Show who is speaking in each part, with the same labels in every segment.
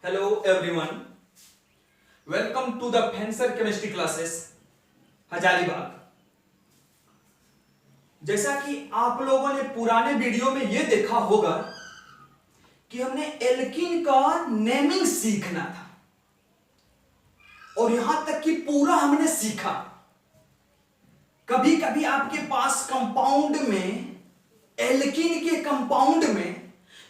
Speaker 1: Hello everyone. Welcome to the Fencer Chemistry classes Hazaribagh. जैसा कि आप लोगों ने पुराने वीडियो में यह देखा होगा कि हमने एल्कीन का नेमिंग सीखना था और यहां तक कि पूरा हमने सीखा। कभी कभी आपके पास कंपाउंड में, एल्कीन के कंपाउंड में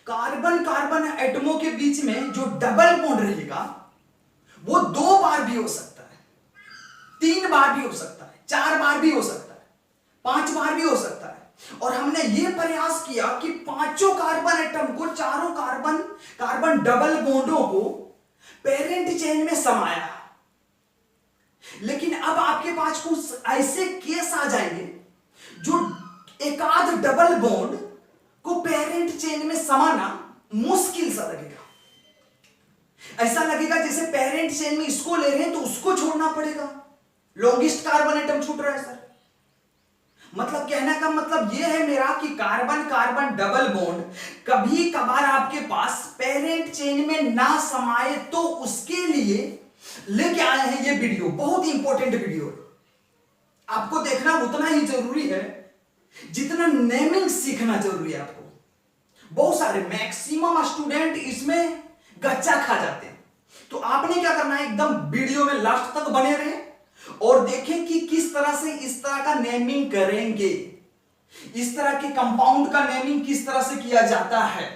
Speaker 1: कार्बन कार्बन एटमों के बीच में जो डबल बॉन्ड रहेगा वो 2 बार भी हो सकता है, 3 बार भी हो सकता है, 4 बार भी हो सकता है, 5 बार भी हो सकता है। और हमने ये प्रयास किया कि पांचों कार्बन एटम को, चारों कार्बन कार्बन डबल बॉन्डों को पेरेंट चेन में समाया। लेकिन अब आपके पास कुछ ऐसे केस आ जाएंगे जो एकाध डबल बॉन्ड को पेरेंट चेन में समाना मुश्किल सा लगेगा। ऐसा लगेगा जैसे पेरेंट चेन में इसको ले रहे हैं तो उसको छोड़ना पड़ेगा, लॉन्गेस्ट कार्बन एटम छूट रहा है सर। मतलब कहने का मतलब यह है मेरा कि कार्बन कार्बन डबल बॉन्ड कभी कभार आपके पास पेरेंट चेन में ना समाये तो उसके लिए लेके आए हैं ये वीडियो। बहुत इंपॉर्टेंट वीडियो है, आपको देखना उतना ही जरूरी है जितना नेमिंग सीखना जरूरी है। आपको बहुत सारे मैक्सिमम स्टूडेंट इसमें गच्चा खा जाते हैं, तो आपने क्या करना है, एकदम वीडियो में लास्ट तक बने रहे और देखें कि किस तरह से इस तरह का नेमिंग करेंगे, इस तरह के कंपाउंड का नेमिंग किस तरह से किया जाता है।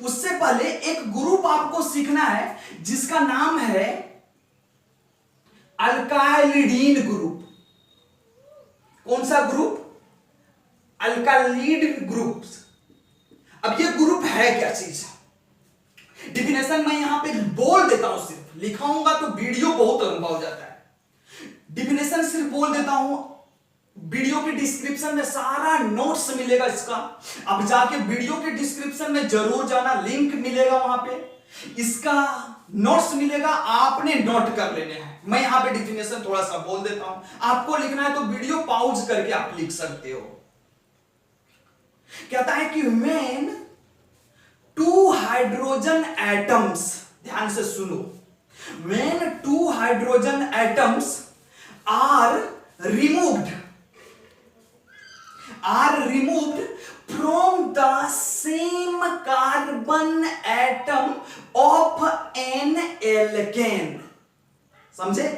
Speaker 1: उससे पहले एक ग्रुप आपको सीखना है जिसका नाम है अल्काइलिडीन ग्रुप। कौन सा ग्रुप? अल्काइलिड ग्रुप। अब ये ग्रुप है क्या चीज? डिफिनेशन मैं यहां पे बोल देता हूं, सिर्फ लिखाऊंगा तो वीडियो बहुत लंबा हो जाता है। डिफिनेशन सिर्फ बोल देता हूं, वीडियो के डिस्क्रिप्शन में सारा नोट्स मिलेगा इसका। अब जाके वीडियो के डिस्क्रिप्शन में जरूर जाना, लिंक मिलेगा वहां पे, इसका नोट्स मिलेगा, आपने नोट कर लेने हैं। मैं यहां पे डिफिनेशन थोड़ा सा बोल देता हूं, आपको लिखना है तो वीडियो पॉज करके आप लिख सकते हो। कहता है कि when 2 हाइड्रोजन एटम्स, ध्यान से सुनो, when 2 hydrogen atoms are removed from the same carbon atom of an alkane, समझे?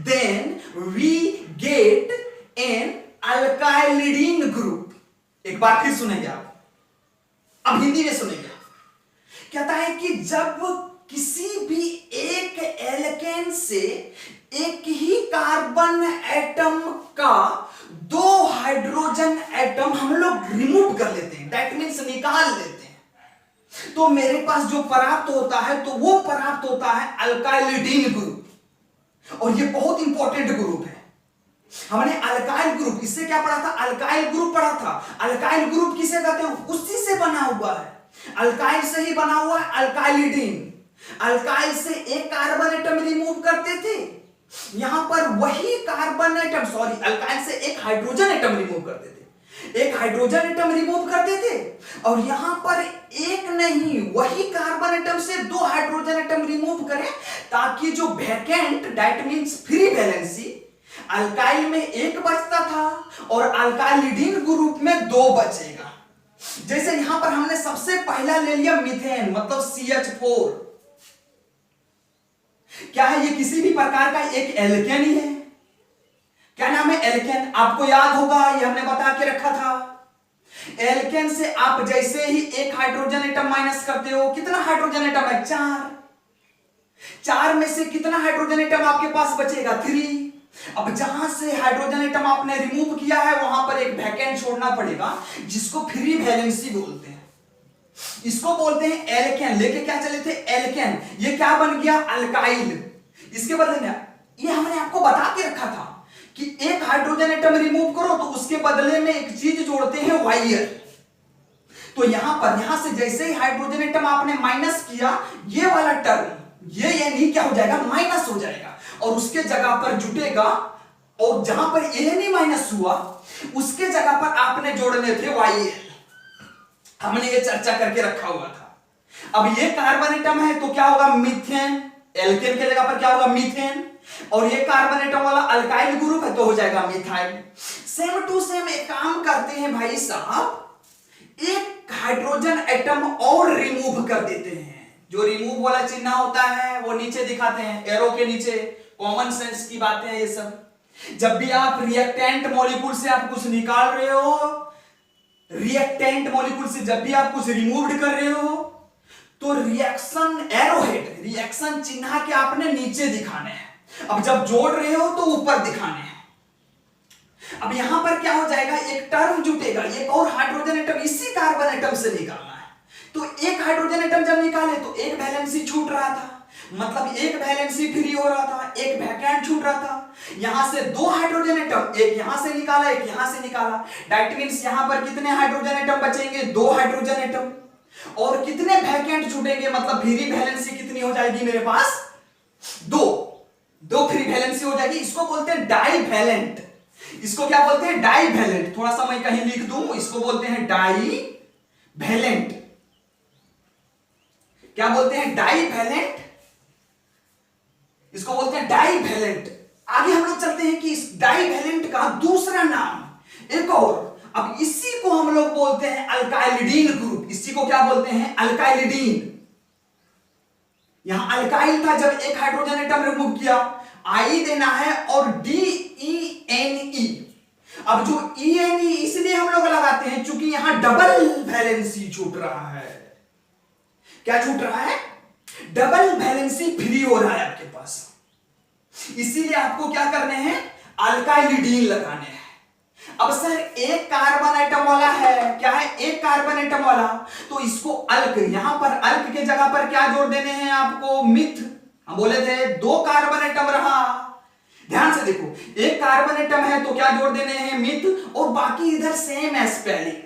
Speaker 1: Then we get an alkylidene group। एक बार फिर सुनेंगे आप, अब हिंदी में सुनेंगे। कहता है कि जब किसी भी एक एल्केन से एक ही कार्बन एटम का 2 हाइड्रोजन एटम हम लोग रिमूव कर लेते हैं, दैट मीन्स निकाल लेते हैं, तो मेरे पास जो प्राप्त होता है तो वो प्राप्त होता है अल्काइलिडीन ग्रुप। और ये बहुत इंपॉर्टेंट ग्रुप है। हमने अल्काइल ग्रुप, इससे क्या पढ़ा था? अल्काइल ग्रुप पढ़ा था। अल्काइल ग्रुप किसे कहते हैं? उसी से बना हुआ है, अल्काइल से ही बना हुआ है अल्काइलिडीन। अल्काइल से एक कार्बन एटम रिमूव करते थे, यहां पर वही कार्बन एटम, सॉरी, अल्काइल से एक हाइड्रोजन एटम रिमूव करते थे, एक हाइड्रोजन एटम रिमूव करते थे, और यहां पर एक नहीं, वही कार्बन एटम से 2 हाइड्रोजन एटम रिमूव करें ताकि जो vacant, that means free valency, alkyl में 1 बचता था और अल्काइलिडीन ग्रुप में 2 बचेगा। जैसे यहां पर हमने सबसे पहला ले लिया मीथेन, मतलब CH4। क्या है ये? किसी भी प्रकार का एक एल्केन ही है। क्या नाम है? एल्केन। आपको याद होगा, ये हमने बता के रखा था। एल्केन से आप जैसे ही एक हाइड्रोजन एटम माइनस करते हो, कितना हाइड्रोजन एटम है? 4। 4 में से कितना हाइड्रोजन एटम आपके पास बचेगा? 3। अब जहां से हाइड्रोजन एटम आपने रिमूव किया है वहां पर एक वैकेंट छोड़ना पड़ेगा, जिसको फ्री वैलेंसी बोलते हैं। इसको बोलते हैं एल्केन। लेके क्या चले थे? एल्केन। ये क्या बन गया? अल्काइल। इसके बदले में ये हमने आपको बता के रखा था कि एक हाइड्रोजन एटम रिमूव करो तो उसके बदले में एक चीज जोड़ते हैं, वायर। तो यहां से जैसे ही हाइड्रोजन एटम आपने माइनस किया, ये वाला टर्म, ये नहीं क्या हो जाएगा? माइनस हो जाएगा, और उसके जगह पर जुटेगा, और जहां पर ये नहीं माइनस हुआ उसके जगह पर आपने जोड़ने थे वाई। हमने ये चर्चा करके रखा हुआ था। अब ये कार्बन एटम है तो क्या होगा, मीथेन, एल्केन के जगह पर क्या होगा, मीथेन, और ये कार्बन एटम वाला अल्काइल ग्रुप है तो हो जाएगा मिथाइल। सेम टू सेम एक काम करते हैं भाई साहब, एक हाइड्रोजन एटम और रिमूव कर देते हैं। जो रिमूव वाला चिन्ह होता है वो नीचे दिखाते हैं, एरो के नीचे। कॉमन सेंस की बातें हैं ये सब। जब भी आप रिएक्टेंट मॉलिक्यूल से आप कुछ निकाल रहे हो, रिएक्टेंट मॉलिक्यूल से जब भी आप कुछ रिमूव कर रहे हो, तो रिएक्शन एरोहेड, रिएक्शन चिन्ह के आपने नीचे दिखाने हैं। अब जब जोड़ रहे हो तो ऊपर दिखाने हैं। अब यहां पर क्या हो जाएगा, एक टर्म जुटेगा, एक और हाइड्रोजन एटम इसी कार्बन एटम से निकालना है। तो एक हाइड्रोजन एटम जब निकाले तो एक वैलेंसी छूट रहा था, मतलब एक वैलेंसी फ्री हो रहा था, एक वैकेंट छूट रहा था। यहां से दो हाइड्रोजन एटम, एक यहां से निकाला, एक यहां से निकाला। दैट मींस यहां पर कितने हाइड्रोजन एटम बचेंगे, दो हाइड्रोजन एटम। और कितने वैकेंट छूटेंगे, मतलब फ्री वैलेंसी कितनी हो जाएगी मेरे पास, दो फ्री वैलेंसी हो जाएगी। इसको बोलते हैं डाईवैलेंट। इसको क्या बोलते हैं, डाईवैलेंट। थोड़ा सा मैं कहीं लिख दूं, इसको बोलते हैं डाईवैलेंट। क्या बोलते हैं, डाईवैलेंट। इसको बोलते हैं डाईवैलेंट। आगे हम लोग चलते हैं कि इस डाईवैलेंट का दूसरा नाम एक और, अब इसी को हम लोग बोलते हैं अल्काइलिडीन ग्रुप। इसी को क्या बोलते हैं, अल्काइलिडीन। यहां अल्काइल था, जब एक हाइड्रोजन एटम रिमूव किया, आई देना है और DENE। अब जो ENE इसलिए हम लोग लगाते हैं क्योंकि यहां डबल वैलेंसी छूट रहा है। क्या छूट रहा है, डबल वैलेंसी फ्री हो रहा है आपके पास। इसीलिए आपको क्या करने हैं, अल्काइलिडीन लगाने हैं। अब सर एक कार्बन एटम वाला है, क्या है, एक कार्बन एटम वाला, तो इसको अल्क, यहां पर अल्क के जगह पर क्या जोड़ देने हैं आपको, मिथ। हम बोले थे दो कार्बन एटम रहा, ध्यान से देखो, एक कार्बन एटम है तो क्या जोड़ देने हैं, मिथ, और बाकी इधर सेम एज स्पेलिंग।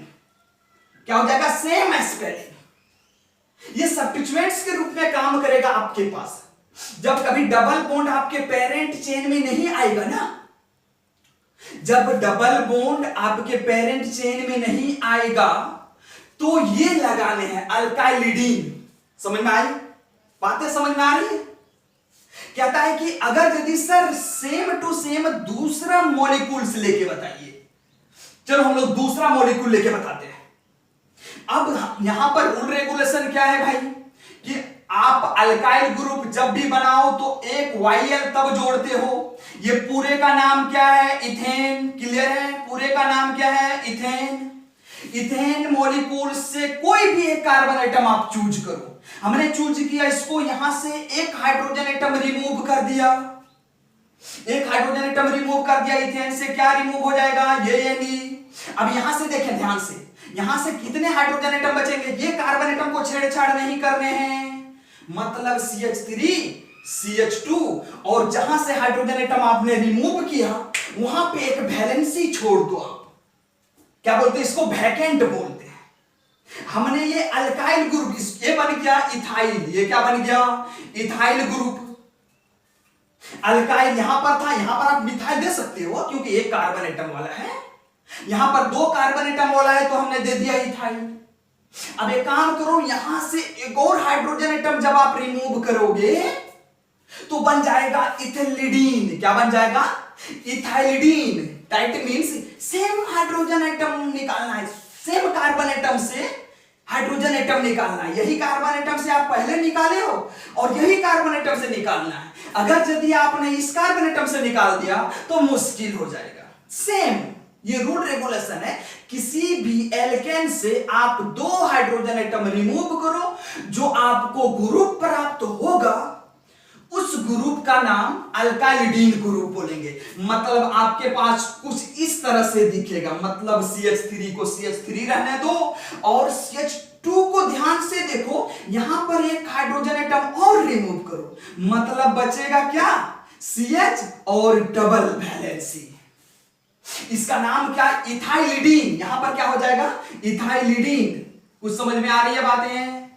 Speaker 1: क्या हो जाएगा, सेम एज स्पेलिंग। ये सब्स्टिट्यूएंट्स के रूप में काम करेगा आपके पास। जब कभी डबल बॉन्ड आपके पेरेंट चेन में नहीं आएगा ना, जब डबल बॉन्ड आपके पेरेंट चेन में नहीं आएगा तो ये लगाने हैं अल्काइलिडीन। समझ में आई, बातें समझ में आ रही है। कहता है कि अगर यदि सर सेम टू सेम दूसरा मॉलिक्यूल्स लेके बताइए, चलो हम लोग दूसरा मॉलिक्यूल लेके बताते हैं। अब यहां पर रूल रेगुलेशन क्या है भाई, कि आप अल्काइल ग्रुप जब भी बनाओ तो एक YL तब जोड़ते हो। ये पूरे का नाम क्या है, इथेन। क्लियर है, पूरे का नाम क्या है, इथेन। इथेन मॉलिक्यूल से कोई भी एक कार्बन एटम आप चूज करो। हमने चूज किया इसको, यहां से एक हाइड्रोजन एटम रिमूव कर दिया, एक हाइड्रोजन एटम रिमूव कर दिया, इथेन से क्या रिमूव हो जाएगा, ये नहीं। अब यहां से देखें ध्यान से, यहां से कितने हाइड्रोजन एटम बचेंगे, ये कार्बन एटम को छेड़छाड़ नहीं करने हैं, मतलब CH3 CH2, और जहां से हाइड्रोजन एटम आपने रिमूव किया वहां पे एक वैलेंसी छोड़ दो आप। क्या बोलते हैं इसको, वैकेंट बोलते हैं। हमने ये अल्काइल ग्रुप, ये बन गया इथाइल, ये क्या बन गया, इथाइल ग्रुप। अल्काइल यहां पर था, यहां पर आप मिथाइल दे सकते हो क्योंकि एक कार्बन एटम वाला है। यहां पर दो कार्बन एटम वाला है तो हमने दे दिया इथाइल। अब एक काम करो, यहां से एक और हाइड्रोजन एटम जब आप रिमूव करोगे तो बन जाएगा इथिलिडीन। क्या बन जाएगा, ethylidene. That means same hydrogen atom निकालना है, सेम कार्बन एटम से हाइड्रोजन एटम निकालना है। यही कार्बन एटम से आप पहले निकाले हो और यही कार्बन एटम से निकालना है। अगर यदि आपने इस कार्बन एटम से निकाल दिया तो मुश्किल हो जाएगा। सेम ये रूल रेगुलेशन है, किसी भी एल्केन से आप दो हाइड्रोजन एटम रिमूव करो, जो आपको ग्रुप प्राप्त होगा उस ग्रुप का नाम अल्काइलिडीन ग्रुप बोलेंगे। मतलब आपके पास कुछ इस तरह से दिखेगा, मतलब CH3 को CH3 रहने दो और CH2 को ध्यान से देखो, यहां पर एक हाइड्रोजन एटम और रिमूव करो, मतलब बचेगा क्या, CH और डबल वैलेंसी। इसका नाम क्या, इथाइलिडीन। यहां पर क्या हो जाएगा, इथाइलिडीन। कुछ समझ में आ रही है बातें,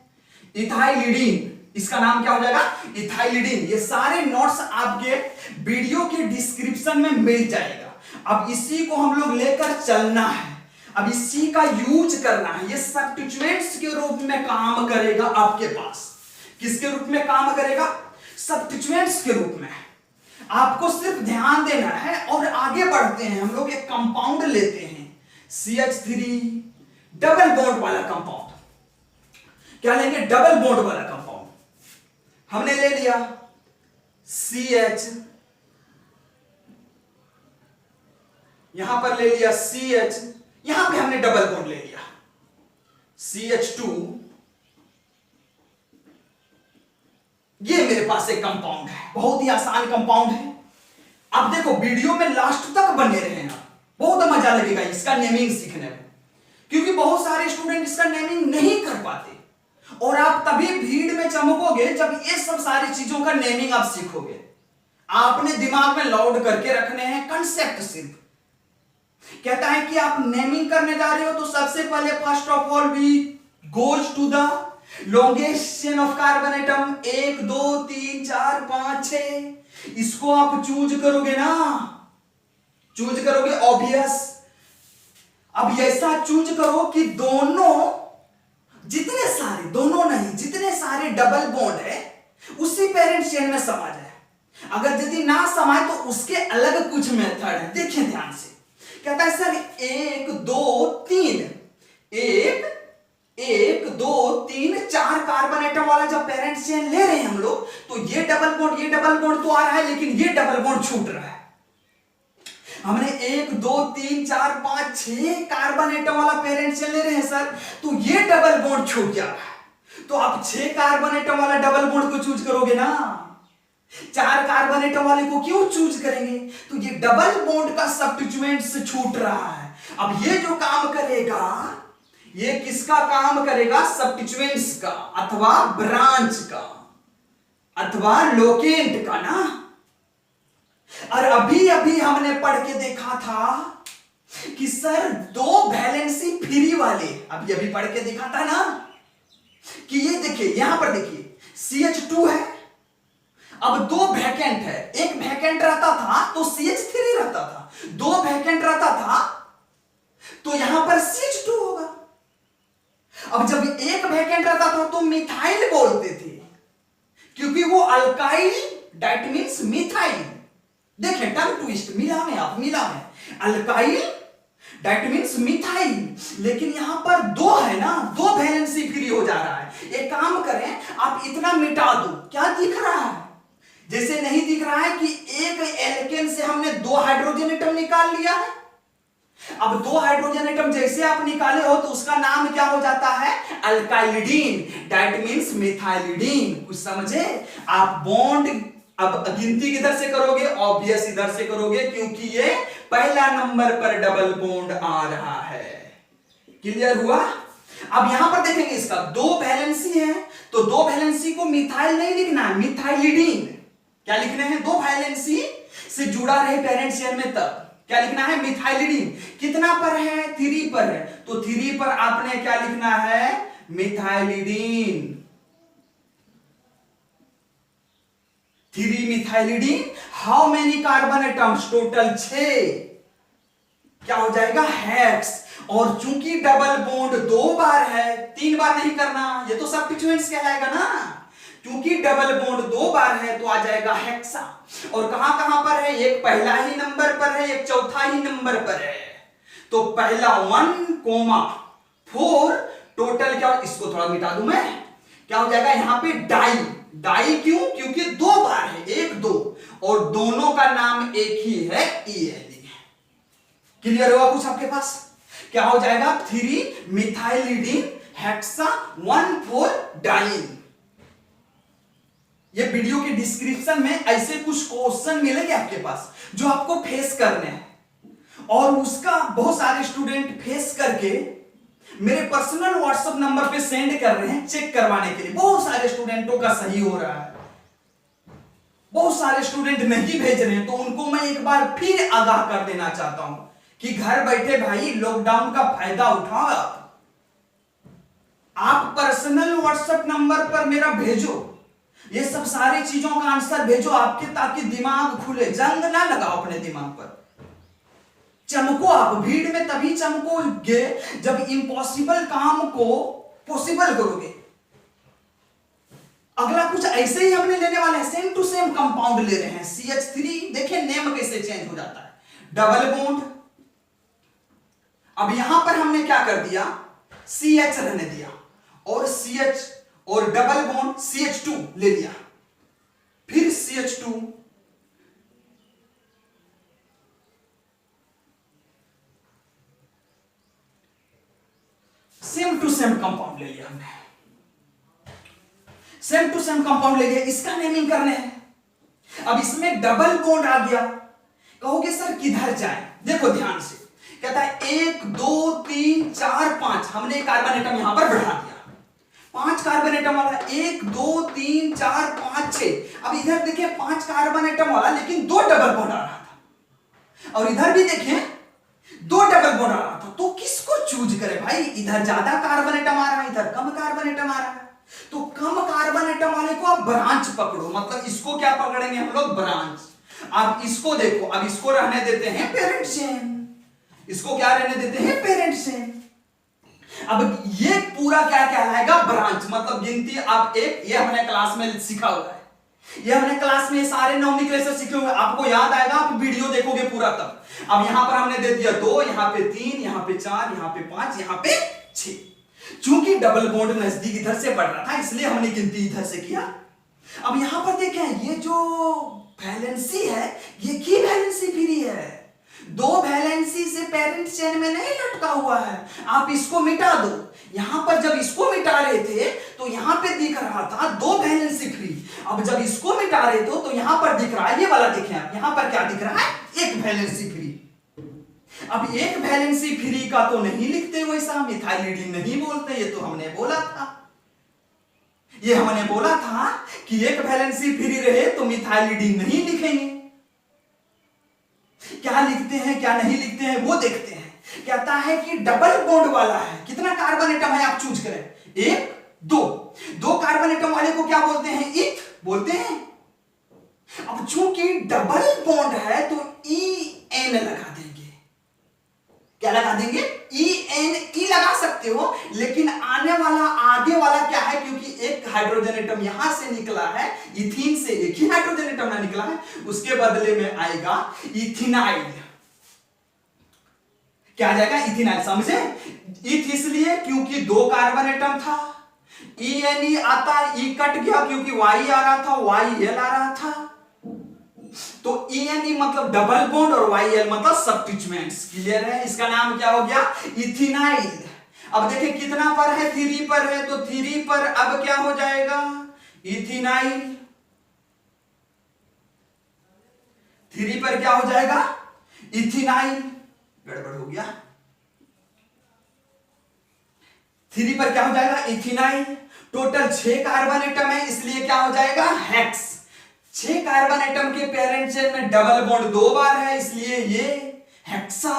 Speaker 1: इथाइलिडीन, इसका नाम क्या हो जाएगा, इथाइलिडीन। ये सारे नोट्स आपके वीडियो के डिस्क्रिप्शन में मिल जाएगा। अब इसी को हम लोग लेकर चलना है। अब इसी का यूज करना है, ये सब्स्टिट्यूएंट्स के रूप में काम करेगा आपके पास। किसके रूप में काम करेगा? सब्स्टिट्यूएंट्स के रूप में। आपको सिर्फ ध्यान देना है और आगे बढ़ते हैं। हम लोग एक कंपाउंड लेते हैं CH3 डबल बॉन्ड वाला कंपाउंड। क्या लेंगे? डबल बॉन्ड वाला कंपाउंड। हमने ले लिया CH, यहां पर ले लिया CH, यहां पे हमने डबल बॉन्ड ले लिया CH2। ये मेरे पास एक कंपाउंड है, बहुत ही आसान कंपाउंड है। अब देखो वीडियो में लास्ट तक बने रहना, बहुत मजा लगेगा इसका नेमिंग सीखने में, क्योंकि बहुत सारे स्टूडेंट इसका नेमिंग नहीं कर पाते और आप तभी भीड़ में चमकोगे जब ये सब सारी चीजों का नेमिंग आप सीखोगे। आपने दिमाग में लोड करके रखने हैं कंसेप्ट। सिर्फ कहता है कि आप नेमिंग करने जा रहे हो तो सबसे पहले first of all we goes to the longest chain of carbon atom. 1 2 3 4 5 6 इसको आप चूज करोगे ना, चूज करोगे ऑब्वियस। अब ऐसा चूज करो कि दोनों जितने सारे, दोनों नहीं जितने सारे डबल बॉन्ड है उसी पेरेंट चेन में समा जाए। अगर यदि ना समाए तो उसके अलग कुछ मेथड है। देखिए ध्यान से, कहता है सर 1 2 3 1 2 3 4 कार्बन एटम वाला जब पेरेंट चेन ले रहे हैं हम लोग, तो ये डबल बॉन्ड तो आ रहा है, लेकिन ये डबल बॉन्ड छूट रहा है। हमने 1 2 3 4 5 6 कार्बन एटम वाला पेरेंट चेन ले रहे हैं सर, तो ये डबल बॉन्ड छूट जा रहा है। तो आप 6 कार्बन एटम वाला डबल बॉन्ड को चूज करोगे ना, 4 कार्बन एटम वाले को क्यों चूज करेंगे? तो ये डबल बॉन्ड का सब्स्टिट्यूएंट से छूट रहा है। अब ये जो काम करेगा, ये किसका काम करेगा? सब्स्टिट्यूएंट्स का, अथवा ब्रांच का, अथवा लोकेंट का ना। और अभी अभी हमने पढ़ के देखा था कि सर 2 वैलेंसी फ्री वाले, अभी पढ़ के देखा था ना कि ये देखिए, यहां पर देखिए CH2 है, अब 2 वैकेंट है। एक वैकेंट रहता था तो CH3 रहता था, 2 वैकेंट रहता था तो यहां पर CH2 होगा। अब जब एक वैकेंट रहता था तो मिथाइल बोलते थे, क्योंकि वो अल्काइल, दैट मींस मिथाइल। देखिए टंग ट्विस्ट, मिला में आप, मिला में अल्काइल दैट मींस मिथाइल। लेकिन यहां पर 2 है ना, 2 वैलेंसी फ्री हो जा रहा है। एक काम करें, आप इतना मिटा दो। क्या दिख रहा है? जैसे नहीं दिख रहा है कि एक एल्केन से हमने 2 हाइड्रोजन एटम निकाल लिया है। अब 2 हाइड्रोजन एटम जैसे आप निकाले हो तो उसका नाम क्या हो जाता है? अल्काइलिडीन, दैट मींस मिथाइलिडीन। कुछ समझे आप? बॉन्ड अब गिनती किधर से करोगे? ऑब्वियस इधर से करोगे, क्योंकि ये पहला नंबर पर डबल बॉन्ड आ रहा है। क्लियर हुआ? अब यहां पर देखेंगे इसका 2 वैलेंसी है, तो 2 वैलेंसी को मिथाइल नहीं लिखना है, मिथाइलिडीन। क्या लिखने हैं? 2 वैलेंसी से जुड़ा रहे पेरेंट चेन में, तब क्या लिखना है? मिथाइलिडीन। कितना पर है? 3 पर है, तो 3 पर आपने क्या लिखना है? Methylidene. 3 methylidene. How many carbon atoms? Total 6। क्या हो जाएगा? हेक्स। और चूंकि डबल बॉन्ड 2 बार है, 3 बार नहीं करना, ये तो सब्स्टिट्यूएंट्स कहलाएगा ना। क्योंकि डबल बॉन्ड 2 बार है तो आ जाएगा हेक्सा। और कहां कहां पर है? एक पहला ही नंबर पर है, एक चौथा ही नंबर पर है। तो पहला 1,4 टोटल क्या? इसको थोड़ा मिटा दूं मैं, क्या हो जाएगा यहां पे? डाई। डाई क्यों? क्योंकि 2 बार है, 1 2, और दोनों का नाम एक ही है, ELE। क्लियर हुआ कुछ आपके पास? क्या हो जाएगा? 3 मिथाइलिडीन हेक्सा 1,4 डाइन। ये वीडियो के डिस्क्रिप्शन में ऐसे कुछ क्वेश्चन मिलेंगे आपके पास जो आपको फेस करने हैं, और उसका बहुत सारे स्टूडेंट फेस करके मेरे पर्सनल व्हाट्सएप नंबर पे सेंड कर रहे हैं चेक करवाने के लिए। बहुत सारे स्टूडेंटों का सही हो रहा है, बहुत सारे स्टूडेंट नहीं भेज रहे हैं, तो उनको मैं एक बार फिर आगाह कर देना चाहता हूं कि घर बैठे भाई लॉकडाउन का फायदा उठाओ। आप पर्सनल व्हाट्सएप नंबर पर मेरा भेजो, ये सब सारी चीजों का आंसर भेजो आपके, ताकि दिमाग खुले। जंग ना लगाओ अपने दिमाग पर। चमको आप, भीड़ में तभी चमकोगे जब इम्पॉसिबल काम को पॉसिबल करोगे। अगला कुछ ऐसे ही हमने लेने वाले हैं, सेम टू सेम कंपाउंड ले रहे हैं CH3। देखिए नेम कैसे चेंज हो जाता है, डबल बॉन्ड। अब यहां पर हमने क्या कर दिया, CH रहने दिया और CH और डबल बॉन्ड CH2 ले लिया, फिर CH2 same to same compound ले लिया हमने, सेम टू सेम कंपाउंड ले लिया, इसका नेमिंग करने हैं। अब इसमें डबल बॉन्ड आ गया, कहोगे सर किधर जाए, देखो ध्यान से, कहता है 1 2 3 4 5, हमने कार्बन एटम यहां पर बढ़ा दिया, 5 कार्बन एटम वाला, 1 2 3 4 5 6। अब इधर देखिए 5 कार्बन एटम वाला, लेकिन 2 डबल बॉन्ड आ रहा था, और इधर भी देखें 2 डबल बॉन्ड आ रहा था। तो किसको चूज करें भाई, इधर ज्यादा कार्बन एटम आ रहा है, इधर कम कार्बन एटम आ रहा है, तो कम कार्बन एटम वाले को आप ब्रांच पकड़ो, मतलब इसको क्या पकड़ेंगे हम लोग, ब्रांच। अब इसको देखो, अब इसको रहने देते हैं पेरेंट चेन, इसको क्या रहने देते हैं, पेरेंट चेन। अब ये पूरा क्या कहलाएगा, ब्रांच, मतलब गिनती आप एक, ये हमने क्लास में सीखा हुआ है, ये हमने क्लास में सारे नोमेनक्लेचर सीखे हुए, आपको याद आएगा, आप वीडियो देखोगे पूरा तब। अब यहां पर हमने दे दिया 2, यहां पे 3, यहां पे 4, यहां पे 5, यहां पे 6। चूंकि डबल बॉन्ड नजदीक इधर से बढ़ रहा था, इसलिए हमने गिनती इधर से किया। अब यहां पर देखें, ये जो वैलेंसी है, ये की वैलेंसी फ्री है, 2 वैलेंसी से पेरेंट चेन में नहीं लटका हुआ है। आप इसको मिटा दो, यहां पर जब इसको मिटा रहे थे तो यहां पे दिख रहा था 2 वैलेंसी फ्री, अब जब इसको मिटा रहे थे तो यहां पर दिख रहा है, ये वाला देखें आप, यहां पर क्या दिख रहा है, 1 वैलेंसी फ्री। अब 1 वैलेंसी फ्री का तो नहीं लिखते वैसा, मिथाइलिडीन नहीं बोलते, ये तो हमने बोला था, ये हमने बोला था कि 1 वैलेंसी फ्री रहे तो मिथाइलिडीन नहीं लिखेंगे। क्या लिखते हैं क्या नहीं लिखते हैं वो देखते हैं। कहता है कि डबल बॉन्ड वाला है, कितना कार्बन एटम है आप चूज करें, 1 2 कार्बन एटम वाले को क्या बोलते हैं, इथ बोलते हैं। अब चूंकि डबल बॉन्ड है तो EN लगा देंगे, क्या लगा देंगे, EN, E लगा सकते हो, लेकिन आने वाला आगे वाला क्या है, क्योंकि एक हाइड्रोजन एटम यहां से निकला है, इथीन से एक ही हाइड्रोजन एटम ना निकला है, उसके बदले में आएगा इथिनाइल। क्या आ जाएगा, इथिनाइल, समझे। इथ इसलिए क्योंकि 2 कार्बन एटम था, ENE आता, E कट गया क्योंकि Y आ रहा था, YL आ रहा था, तो ENE मतलब डबल बॉन्ड और YL मतलब सब्स्टिट्यूएंट्स। क्लियर है, इसका नाम क्या हो गया, इथिनाइल। अब देखिए कितना पर है, 3 पर है, तो 3 पर अब क्या हो जाएगा, इथिनाइल। 3 पर क्या हो जाएगा, इथिनाइल, गड़बड़ हो गया, 3 पर क्या हो जाएगा, इथिनाइल। टोटल 6 कार्बन एटम है, इसलिए क्या हो जाएगा, हेक्स। 6 कार्बन एटम के पेरेंट चेन में डबल बॉन्ड 2 बार है, इसलिए ये हेक्सा।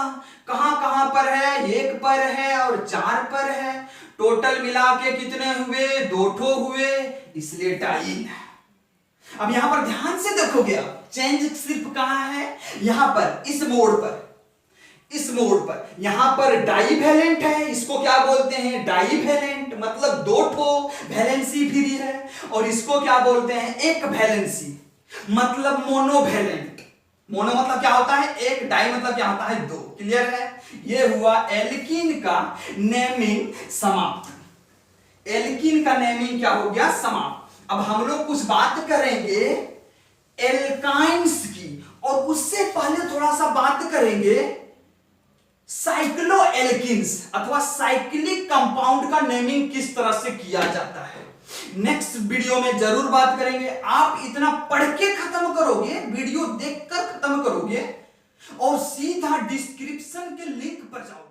Speaker 1: कहां कहां पर है, 1 पर है और 4 पर है, टोटल मिला के कितने हुए, 2 ठो हुए, इसलिए डाइन। अब यहां पर ध्यान से देखोगे आप, चेंज सिर्फ कहां है, यहां पर, इस मोड़ पर, इस मोड़ पर, यहां पर डाईवैलेंट है, इसको क्या बोलते हैं, डाईवैलेंट, मतलब 2 ठो वैलेंसी फ्री है, और इसको क्या बोलते हैं, 1 वैलेंसी, मतलब मोनोवैलेंट। मोनो मतलब क्या होता है, 1, डाई मतलब क्या होता है, 2। क्लियर है, ये हुआ एल्कीन का नेमिंग समाप्त। एल्कीन का नेमिंग क्या हो गया, समाप्त। अब हम लोग कुछ बात करेंगे एल्काइंस की, और उससे पहले थोड़ा सा बात करेंगे साइक्लो एल्किन्स अथवा साइक्लिक कंपाउंड का नेमिंग किस तरह से किया जाता है। नेक्स्ट वीडियो में जरूर बात करेंगे। आप इतना पढ़ के खत्म करोगे, वीडियो देखकर खत्म करोगे और सीधा डिस्क्रिप्शन के लिंक पर जाओगे।